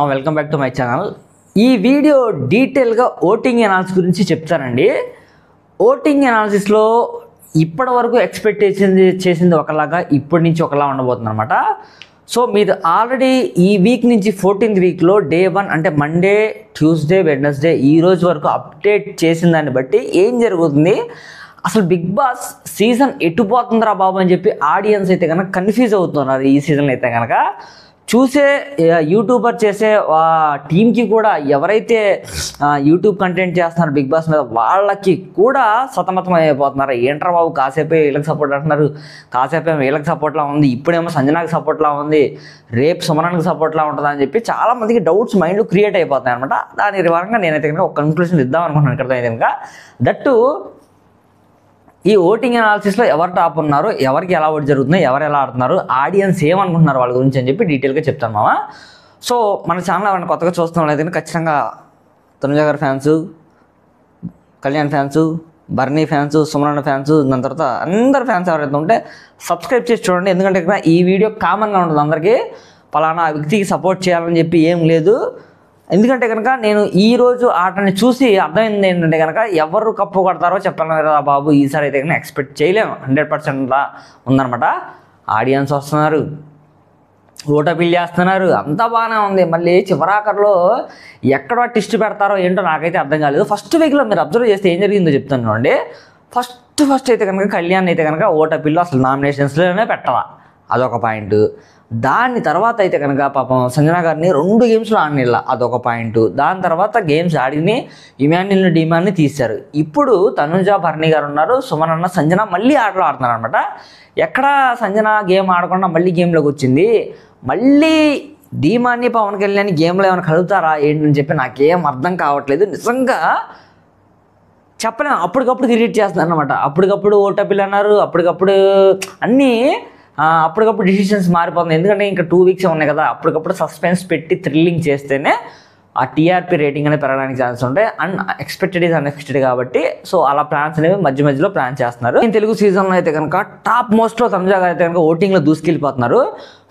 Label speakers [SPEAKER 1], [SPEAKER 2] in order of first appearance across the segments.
[SPEAKER 1] Welcome back to my channel. ఈ video డీటెయిల్గా voting analysis గురించి చెప్తానండి. ఓటింగ్ అనాలిసిస్లో ఇప్పటి వరకు ఎక్స్పెక్ట్ చేసింది ఒకలాగా ఇప్పటి నుంచి ఒకలా ఉండబోతుంది అనమాట. సో మీరు ఆల్రెడీ ఈ వీక్ నుంచి 14th వీక్లో డే 1 అంటే మండే, ట్యూస్డే, వెడ్నెస్డే ఈ రోజు వరకు అప్డేట్ చేసిన దాన్ని బట్టి ఏం జరుగుతుంది, అసలు బిగ్ బాస్ సీజన్ ఎటుపోతుందిరా బాబు అని చెప్పి ఆడియన్స్ అయితే కనుక కన్ఫ్యూజ్ అవుతున్నారు. ఈ సీజన్ అయితే కనుక చూసే యూట్యూబర్ చేసే టీంకి కూడా ఎవరైతే యూట్యూబ్ కంటెంట్ చేస్తున్నారు బిగ్ బాస్ మీద వాళ్ళకి కూడా సతమతం అయిపోతున్నారు. ఏంట్రా బాబు కాసేపే వీళ్ళకి సపోర్ట్ అంటున్నారు, కాసేపే వీళ్ళకి సపోర్ట్లా ఉంది, ఇప్పుడేమో సంజనాకి సపోర్ట్లా ఉంది, రేపు సుమనానికి సపోర్ట్లా ఉంటుంది అని చెప్పి చాలామందికి డౌట్స్ మైండ్లో క్రియేట్ అయిపోతున్నాయి అనమాట. దాని వివరంగా నేనైతే కనుక ఒక కన్క్లూషన్ ఇద్దాం అనుకుంటున్నాను. ఇక్కడ అయితే కనుక దట్టు ఈ ఓటింగ్ అనాలిసిస్లో ఎవరు టాప్ ఉన్నారు, ఎవరికి ఎలా ఓటు జరుగుతుంది, ఎవరు ఎలా ఆడుతున్నారు, ఆడియన్స్ ఏమనుకుంటున్నారు వాళ్ళ గురించి అని చెప్పి డీటెయిల్గా చెప్తాను మామ. సో మన ఛానల్ ఎవరైనా కొత్తగా చూస్తున్నాం అయితే ఖచ్చితంగా తనుజ గారి fans, Kalyan fans, Barni fans, Suman fans, దాని తర్వాత అందరు ఫ్యాన్స్ ఎవరైతే ఉంటే సబ్స్క్రైబ్ చేసి చూడండి. ఎందుకంటే ఇక్కడ ఈ వీడియో కామన్గా ఉంటుంది అందరికీ. పలానా వ్యక్తికి సపోర్ట్ చేయాలని చెప్పి ఏం లేదు. ఎందుకంటే కనుక నేను ఈరోజు ఆటని చూసి అర్థమైంది ఏంటంటే కనుక ఎవరు కప్పు కొడతారో చెప్పాను కదా బాబు, ఈసారి అయితే కనుక ఎక్స్పెక్ట్ చేయలేము. 100% ఉందన్నమాట. ఆడియన్స్ వస్తున్నారు, ఓటు అపీల్ చేస్తున్నారు, అంతా బాగానే ఉంది. మళ్ళీ చివరాఖరిలో ఎక్కడో ట్విస్ట్ పెడతారో ఏంటో నాకైతే అర్థం కాలేదు. ఫస్ట్ వీక్లో మీరు అబ్జర్వ్ చేస్తే ఏం జరిగిందో చెప్తాను అండి. ఫస్ట్ అయితే కనుక కళ్యాణ్ అయితే కనుక ఓటు అపీల్లో అసలు నామినేషన్స్లోనే పెట్టాలా, అదొక పాయింట్. దాని తర్వాత అయితే కనుక పాపం సంజన గారిని 2 గేమ్స్లో ఆడినిలా, అదొక పాయింట్. దాని తర్వాత గేమ్స్ ఆడిని ఇమాన్యుల్ని డిమాన్ని తీశారు. ఇప్పుడు తనుజ, భరణి గారు ఉన్నారు, సుమన్ అన్న, సంజన మళ్ళీ ఆటలు ఆడుతున్నారు అనమాట. ఎక్కడ సంజన గేమ్ ఆడకుండా మళ్ళీ గేమ్లోకి వచ్చింది. మళ్ళీ ధీమాన్ని పవన్ కళ్యాణ్ గేమ్లో ఏమైనా కలుగుతారా ఏంటని చెప్పి నాకేం అర్థం కావట్లేదు. నిజంగా చెప్పలేము. అప్పటికప్పుడు క్రియేట్ చేస్తున్నారు అనమాట. అప్పటికప్పుడు ఓటపిల్ అన్నారు, అప్పటికప్పుడు అన్నీ అప్పటికప్పుడు డిసిషన్స్ మారిపోతుంది. ఎందుకంటే ఇంకా 2 వీక్స్ ఉన్నాయి కదా. అప్పటికప్పుడు సస్పెన్స్ పెట్టి థ్రిల్లింగ్ చేస్తేనే ఆ టీఆర్పీ రేటింగ్ అనేది పెరగడానికి ఛాన్స్ ఉంటాయి. అండ్ ఎక్స్పెక్టెడ్ ఈజ్ అన్ఎక్స్పెక్టెడ్ కాబట్టి సో అలా ప్లాన్స్ అనేవి మధ్యలో ప్లాన్ చేస్తున్నారు. నేను తెలుగు సీజన్లో అయితే కనుక టాప్ మోస్ట్లో తనుజ గారు అయితే కనుక ఓటింగ్లో దూసుకెళ్ళిపోతున్నారు.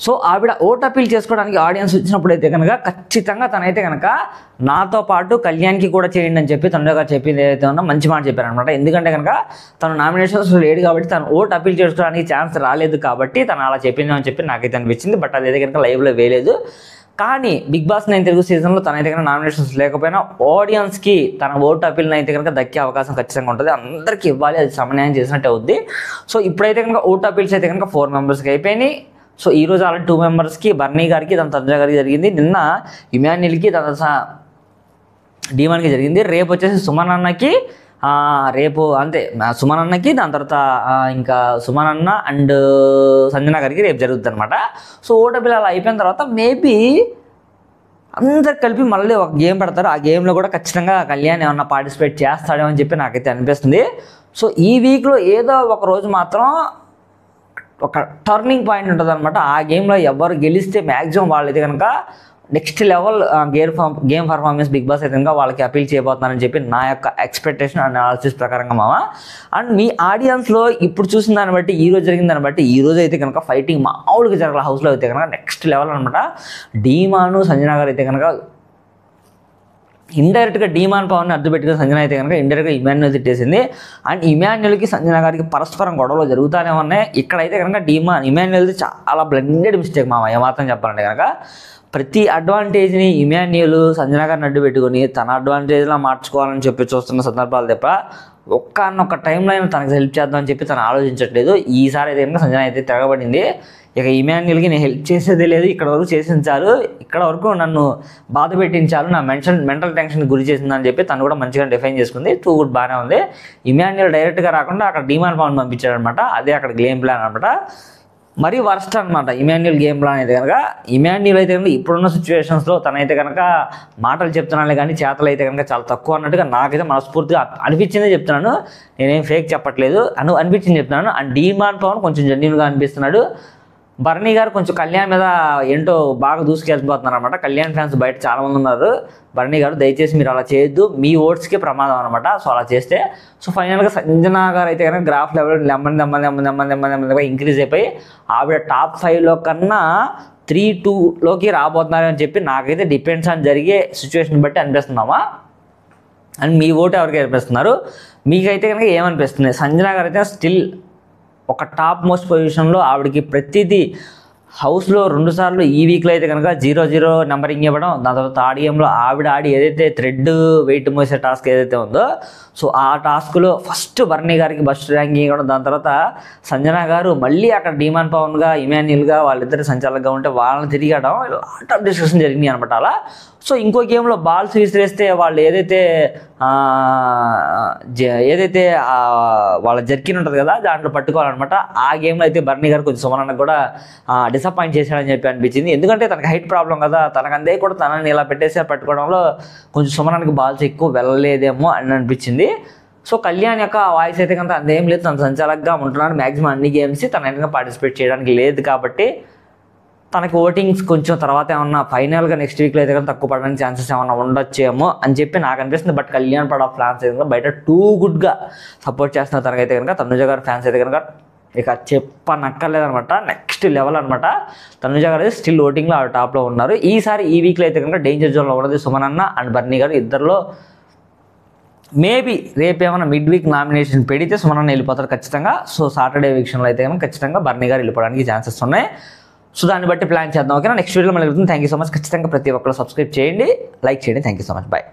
[SPEAKER 1] సో ఆవిడ ఓట్ అపీల్ చేసుకోవడానికి ఆడియన్స్ వచ్చినప్పుడు అయితే కనుక ఖచ్చితంగా తనైతే కనుక నాతో పాటు కళ్యాణ్కి కూడా చేయండి అని చెప్పి తనుజ గారు చెప్పింది ఏదైతే ఉన్నా మంచి మాట చెప్పారనమాట. ఎందుకంటే కనుక తను నామినేషన్స్ లేడు కాబట్టి తను ఓట్ అపీల్ చేసుకోవడానికి ఛాన్స్ రాలేదు కాబట్టి తను అలా చెప్పింది అని చెప్పి నాకైతే అనిపించింది. బట్ అదైతే కనుక లైవ్లో వేయలేదు. కానీ బిగ్ బాస్ 9 తెలుగు సీజన్లో తనైతే కనుక నామినేషన్స్ లేకపోయినా ఆడియన్స్కి తన ఓటు అపీల్ని అయితే కనుక దక్కే అవకాశం ఖచ్చితంగా ఉంటుంది. అందరికీ ఇవ్వాలి, అది సమన్యాయం చేసినట్టే అవుద్ది. సో ఇప్పుడైతే కనుక ఓటు అపీల్స్ అయితే కనుక 4 మెంబర్స్కి అయిపోయినాయి. సో ఈరోజు ఆల్రెడీ 2 మెంబర్స్కి బర్నీ గారికి, దాని తనుజ గారికి జరిగింది. నిన్న ఇమాన్యుల్కి, దాని డీమాన్కి జరిగింది. రేపు వచ్చేసి సుమన్ అన్నకి, రేపు అంతే సుమన్ అన్నకి, దాని తర్వాత ఇంకా సుమన్ అన్న అండ్ సంజన గారికి రేపు జరుగుతుంది అనమాట. సో ఓటపిల్ అలా అయిపోయిన తర్వాత మేబీ అందరు కలిపి మళ్ళీ ఒక గేమ్ పెడతారు. ఆ గేమ్లో కూడా ఖచ్చితంగా కళ్యాణ్ ఏమన్నా పార్టిసిపేట్ చేస్తాడేమో అని చెప్పి నాకైతే అనిపిస్తుంది. సో ఈ వీక్లో ఏదో ఒక రోజు మాత్రం ఒక టర్నింగ్ పాయింట్ ఉంటుంది అనమాట. ఆ గేమ్లో ఎవరు గెలిస్తే మ్యాక్సిమం వాళ్ళైతే కనుక next level game performance Bigg Boss అయితే కనుక వాళ్ళకి అపీల్ చేయబోతున్నారని చెప్పి నా యొక్క ఎక్స్పెక్టేషన్ అండ్ అనాలిసిస్ ప్రకారంగా మామ. అండ్ మీ ఆడియన్స్లో ఇప్పుడు చూసిన దాన్ని బట్టి, ఈ రోజు జరిగిన దాన్ని బట్టి, ఈ రోజు అయితే కనుక ఫైటింగ్ మామూలుగా జరగాలి హౌస్లో అయితే కనుక నెక్స్ట్ లెవెల్ అనమాట. డీమాను, సంజన గారు అయితే కనుక ఇండైరెక్ట్గా డీమాన్ పవర్ని అడ్డు పెట్టుకుని సంజన అయితే కనుక ఇండైరెక్ట్గా ఇమాన్యుల్ తిట్టేసింది. అండ్ ఇమాన్యుల్కి సంజన గారికి పరస్పరం గొడవలు జరుగుతూనే ఉన్నాయి. ఇక్కడైతే కనుక ఇమాన్యుల్ది చాలా బ్లెండెడ్ మిస్టేక్ మామ. ఏమాత్రం చెప్పాలంటే కనుక ప్రతి అడ్వాంటేజ్ని ఇమాన్యుల్ సంజన గారిని అడ్డు పెట్టుకొని తన అడ్వాంటేజ్లా మార్చుకోవాలని చెప్పి చూస్తున్న సందర్భాలు తప్ప ఒక్క టైంలో అయినా తనకు హెల్ప్ చేద్దామని చెప్పి తను ఆలోచించట్లేదు. ఈసారి అయితే కనుక సంజన అయితే తిరగబడింది. ఇక ఇమాన్యుల్కి నేను హెల్ప్ చేసేదే లేదు, ఇక్కడ వరకు చేసించాలు, ఇక్కడ వరకు నన్ను బాధ పెట్టించాలు, నా మెంటల్ టెన్షన్ గురి చేసిందని చెప్పి తను కూడా మంచిగా డిఫైన్ చేసుకుంది. టూ గుడ్ బాగానే ఉంది. ఇమాన్యుల్ డైరెక్ట్గా రాకుండా అక్కడ డీమాన్ పవన్ పంపించాడు అనమాట. అదే అక్కడ గేమ్ ప్లాన్ అనమాట. మరీ వర్స్ట్ అనమాట ఇమాన్యుల్ గేమ్ ప్లాన్ అయితే కనుక. ఇమాన్యుల్ అయితే కనుక ఇప్పుడున్న సిచ్యువేషన్స్లో తనైతే కనుక మాటలు చెప్తున్నాను కానీ చేతలు అయితే కనుక చాలా తక్కువ అన్నట్టుగా నాకైతే మనస్ఫూర్తిగా అనిపించిందే చెప్తున్నాను. నేనేం ఫేక్ చెప్పట్లేదు, అనిపించింది చెప్తున్నాను. అండ్ డీమాన్ పవన్ కొంచెం జెన్యూన్గా అనిపిస్తున్నాడు. బర్నీ గారు కొంచెం కళ్యాణ్ మీద ఏంటో బాగా దూసుకెళ్ళిపోతున్నారు అనమాట. కళ్యాణ్ ఫ్యాన్స్ బయట చాలామంది ఉన్నారు. బర్నీ గారు దయచేసి మీరు అలా చేయొద్దు, మీ ఓట్స్కే ప్రమాదం అనమాట. సో అలా చేస్తే సో ఫైనల్గా సంజన గారు అయితే కనుక గ్రాఫ్ లెవెల్ నెమ్మదిగా ఇంక్రీజ్ అయిపోయి ఆవిడ టాప్ 5లో కన్నా 3-2లోకి రాబోతున్నారని చెప్పి నాకైతే డిపెండ్స్ ఆన్ జరిగే సిచ్యువేషన్ బట్టి అనిపిస్తున్నామా అండ్ మీ ఓటు ఎవరికి అనిపిస్తున్నారు? మీకైతే కనుక ఏమనిపిస్తుంది? సంజన గారు అయితే స్టిల్ ఒక టాప్ మోస్ట్ పొజిషన్లో, ఆవిడకి ప్రతిదీ హౌస్లో 2 సార్లు ఈ వీక్లో అయితే కనుక 0-0 నెంబరింగ్ ఇవ్వడం, దాని తర్వాత ఆడియంలో ఆవిడ ఆడి ఏదైతే థ్రెడ్ వెయిట్ మోసే టాస్క్ ఏదైతే ఉందో సో ఆ టాస్క్లో ఫస్ట్ బర్నీ గారికి బస్ట్ ర్యాంకింగ్ ఇవ్వడం, దాని తర్వాత సంజన గారు మళ్ళీ అక్కడ డీమాన్ పవన్గా ఇమాన్యుల్గా వాళ్ళిద్దరు సంచాలకుగా ఉంటే వాళ్ళని తిరిగడం, లాట్ ఆఫ్ డిస్కషన్ జరిగినాయి అనమాట. అలా సో ఇంకో గేమ్లో బాల్స్ విసిరేస్తే వాళ్ళు ఏదైతే వాళ్ళ జర్కిన్ ఉంటుంది కదా దాంట్లో పట్టుకోవాలన్నమాట. ఆ గేమ్లో అయితే బర్నీ గారు కొంచెం సుమనకు కూడా డిసప్పాయింట్ చేశాడని చెప్పి అనిపించింది. ఎందుకంటే తనకు హైట్ ప్రాబ్లం కదా, తనకు అందే కూడా తనని ఇలా పెట్టేసి పట్టుకోవడంలో కొంచెం సుమనకి బాల్స్ ఎక్కువ వెళ్ళలేదేమో అని అనిపించింది. సో కళ్యాణ్ యొక్క వాయిస్ అయితే కనుక అందేం లేదు, తన సంచాలకుగా ఉంటున్నాడు మ్యాక్సిమం అన్ని గేమ్స్, తన వెనక పార్టిసిపేట్ చేయడానికి లేదు కాబట్టి తనకి ఓటింగ్స్ కొంచెం తర్వాత ఏమన్నా ఫైనల్గా నెక్స్ట్ వీక్లో అయితే కనుక తక్కువ పడడానికి ఛాన్సెస్ ఏమన్నా ఉండొచ్చేమో అని చెప్పి నాకు అనిపిస్తుంది. బట్ కళ్యాణ్ పడ ఫ్యాన్స్ అయితే కనుక బయట టూ గుడ్గా సపోర్ట్ చేస్తున్న తనకైతే కనుక తనుజ గారు ఫ్యాన్స్ అయితే కనుక ఇక చెప్పనక్కర్లేదనమాట, నెక్స్ట్ లెవెల్ అనమాట. తనుజ గారు అయితే స్టిల్ ఓటింగ్లో ఆ టాప్లో ఉన్నారు. ఈసారి ఈ వీక్లో అయితే కనుక డేంజర్ జోన్లో ఉన్నది సుమనన్న అండ్ బర్నీ గారు. ఇద్దరిలో మేబీ రేపు ఏమైనా మిడ్ వీక్ నామినేషన్ పెడితే సుమనన్న వెళ్ళిపోతారు ఖచ్చితంగా. సో సాటర్డే వీక్షన్లో అయితే కనుక ఖచ్చితంగా బర్నీ గారు వెళ్ళిపోవడానికి ఛాన్సెస్ ఉన్నాయి. సో దాన్ని బట్టి ప్లాన్ చేద్దాం. ఓకేనా, నెక్స్ట్ వీడియోలో మళ్ళీ థ్యాంక్ యూ సో మచ్. ఖచ్చితంగా ప్రతి ఒక్కరు సబ్స్క్రైబ్ చేయండి, లైక్ చేయండి. Thank you so much, bye.